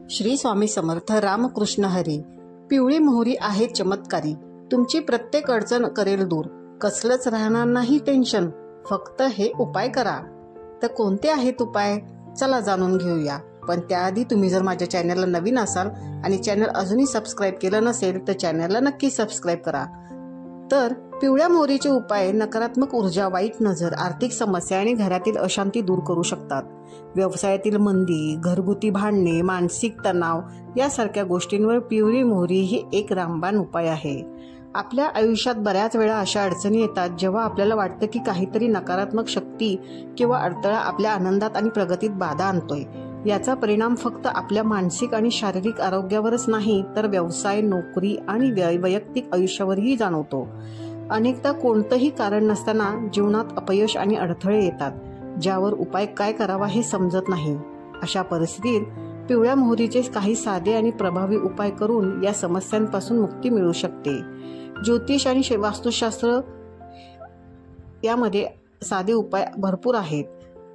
श्री स्वामी समर्थ रामकृष्ण हरी। पिवळी मोहरी आहे चमत्कारी, तुमची प्रत्येक अडचण करेल दूर, कसलंच राहणार नाही टेन्शन, फक्त हे उपाय करा। तर कोणते आहेत उपाय, चला जाणून घेऊया। पण त्याआधी तुम्ही जर माझ्या चॅनलला नवीन असाल आणि चॅनल अजूनही सबस्क्राईब केलं नसेल तर चॅनलला नक्की सबस्क्राईब करा। तर पिवळ्या मोहरीचे उपाय नकारात्मक ऊर्जा, वाईट नजर, आर्थिक समस्या आणि घरातील अशांती दूर करू शकतात। व्यवसायातील मंदी, घरगुती भांडणे, मानसिक तणाव यासारख्या गोष्टींवर पिवळी मोहरी ही एक रामबाण उपाय आहे। आपल्या आयुष्यात बऱ्याच वेळा अशा अडचणी येतात जेव्हा आपल्याला वाटतं की काहीतरी नकारात्मक शक्ती किंवा अडथळा आपल्या आनंदात आणि प्रगतीत बाधा आणतोय। याचा परिणाम फक्त आपल्या मानसिक आणि शारीरिक आरोग्यावरच नाही तर व्यवसाय, नोकरी आणि वैयक्तिक आयुष्यावरही जाणवतो। अनेकदा कोणतंही कारण नसताना जीवनात अपयश आणि अडथळे येतात, ज्यावर उपाय काय करावा हे समजत नाही। अशा परिस्थितीत पिवळ्या मोहरीचे काही साधे आणि प्रभावी उपाय करून या समस्यांपासून मुक्ती मिळू शकते। ज्योतिष आणि वास्तुशास्त्र यामध्ये साधे उपाय भरपूर आहेत,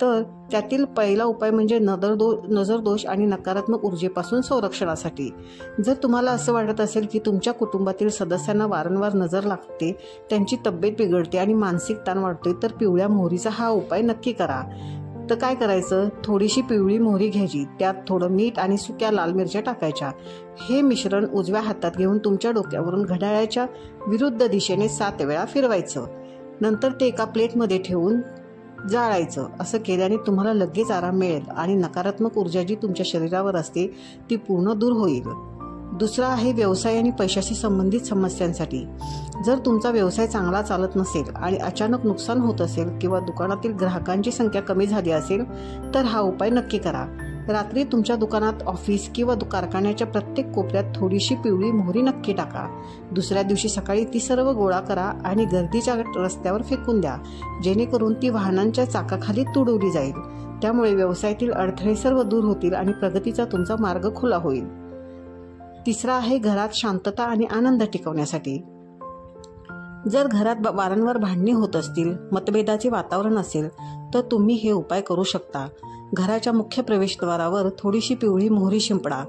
तर त्यातील पहिला उपाय म्हणजे नजर दोष आणि नकारात्मक ऊर्जेपासून संरक्षणासाठी। जर तुम्हाला असं वाटत असेल की तुमच्या कुटुंबातील सदस्यांना वारंवार नजर लागते, त्यांची तब्येत बिघडते आणि मानसिक ताण वाढतोय, तर पिवळ्या मोहरीचा हा उपाय नक्की करा। तर काय करायचं, थोडीशी पिवळी मोहरी घ्यायची, त्यात थोडं मीठ आणि सुक्या लाल मिरच्या टाकायच्या। हे मिश्रण उजव्या हातात घेऊन तुमच्या डोक्यावरून घड्याळाच्या विरुद्ध दिशेने 7 वेळा फिरवायचं। नंतर ते एका प्लेटमध्ये ठेवून जाळायचं। असं केल्याने तुम्हाला लगेच आराम मिळेल आणि नकारात्मक ऊर्जा जी तुमच्या शरीरावर असते ती पूर्ण दूर होईल। दुसरा आहे व्यवसाय आणि पैशाशी संबंधित समस्यांसाठी। जर तुमचा व्यवसाय चांगला चालत नसेल आणि अचानक नुकसान होत असेल किंवा दुकानातील ग्राहकांची संख्या कमी झाली असेल तर हा उपाय नक्की करा। रात्री तुमच्या दुकानात, ऑफिस किंवा कारखान्याच्या प्रत्येक कोपऱ्यात थोडीशी पिवळी मोहरी नक्की टाका। दुसऱ्या दिवशी सकाळी ती सर्व गोळा करा आणि गर्दीच्या रस्त्यावर फेकून द्या, जेणेकरून ती वाहनांच्या चाकाखाली तुडवली जाईल। त्यामुळे व्यवसायातील अडथळे सर्व दूर होतील आणि प्रगतीचा तुमचा मार्ग खुला होईल। तिसरा आहे घरात शांतता आणि आनंद टिकवण्यासाठी। जर घरात वारंवार भांडणे होत असतील, मतभेदाचे वातावरण असेल तर तुम्ही हे उपाय करू शकता। घराच्या मुख्य प्रवेशद्वारावर थोडीशी पिवळी मोहरी शिंपडा।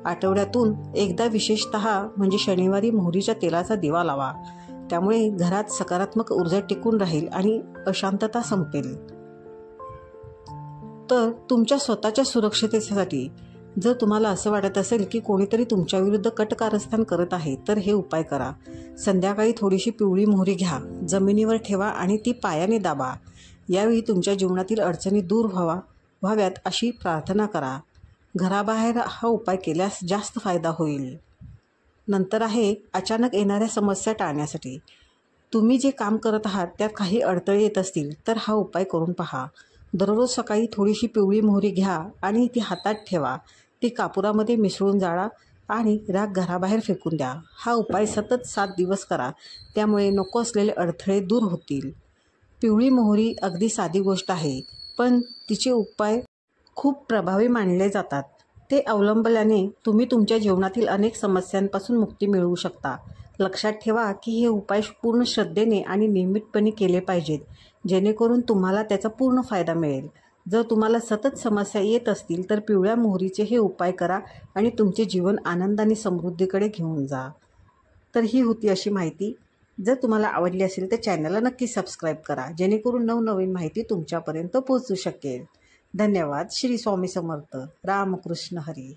आठवड्यातून एकदा, विशेषतः म्हणजे शनिवारी, मोहरीच्या तेलाचा दिवा लावा। त्यामुळे घरात सकारात्मक ऊर्जा टिकून राहील आणि अशांतता संपेल। तर तुमच्या स्वतःच्या सुरक्षिततेसाठी जर तुम्हाला असं वाटत असेल की कोणीतरी तुमच्या विरुद्ध कटकारस्थान करत आहे तर हे उपाय करा। संध्याकाळी थोडीशी पिवळी मोहरी घ्या, जमिनीवर ठेवा आणि ती पायाने दाबा। यावेळी तुमच्या जीवनातील अडचणी दूर व्हाव्यात अशी प्रार्थना करा। घराबाहेर हा उपाय केल्यास जास्त फायदा होईल। नंतर आहे अचानक येणाऱ्या समस्या टाळण्यासाठी। तुम्ही जे काम करत आहात त्यात काही अडथळे येत असतील तर हा उपाय करून पहा। दररोज सकाळी थोडीशी पिवळी मोहरी घ्या आणि ती हातात ठेवा, ती कापुरामध्ये मिसळून जाळा आणि राख घराबाहेर फेकून द्या। हा उपाय सतत 7 दिवस करा, त्यामुळे नको असलेले अडथळे दूर होतील। पिवळी मोहरी अगदी साधी गोष्ट आहे, पण तिचे उपाय खूप प्रभावी मानले जातात। ते अवलंबल्याने तुम्ही तुमच्या जीवनातील अनेक समस्यांपासून मुक्ती मिळवू शकता। लक्षात ठेवा की हे उपाय पूर्ण श्रद्धेने आणि नियमितपणे केले पाहिजेत, जेणेकरून तुम्हाला त्याचा पूर्ण फायदा मिळेल। जर तुम्हाला सतत समस्या येत असतील तर पिवळ्या मोहरीचे हे उपाय करा आणि तुमचे जीवन आनंद आणि समृद्धीकडे घेऊन जा। तर ही होती अशी माहिती। जर तुम्हाला आवडली असेल तर चॅनलला नक्की सबस्क्राईब करा, जेणेकरून नवनवीन माहिती तुमच्यापर्यंत पोहोचू शकेल। धन्यवाद। श्री स्वामी समर्थ रामकृष्ण हरी।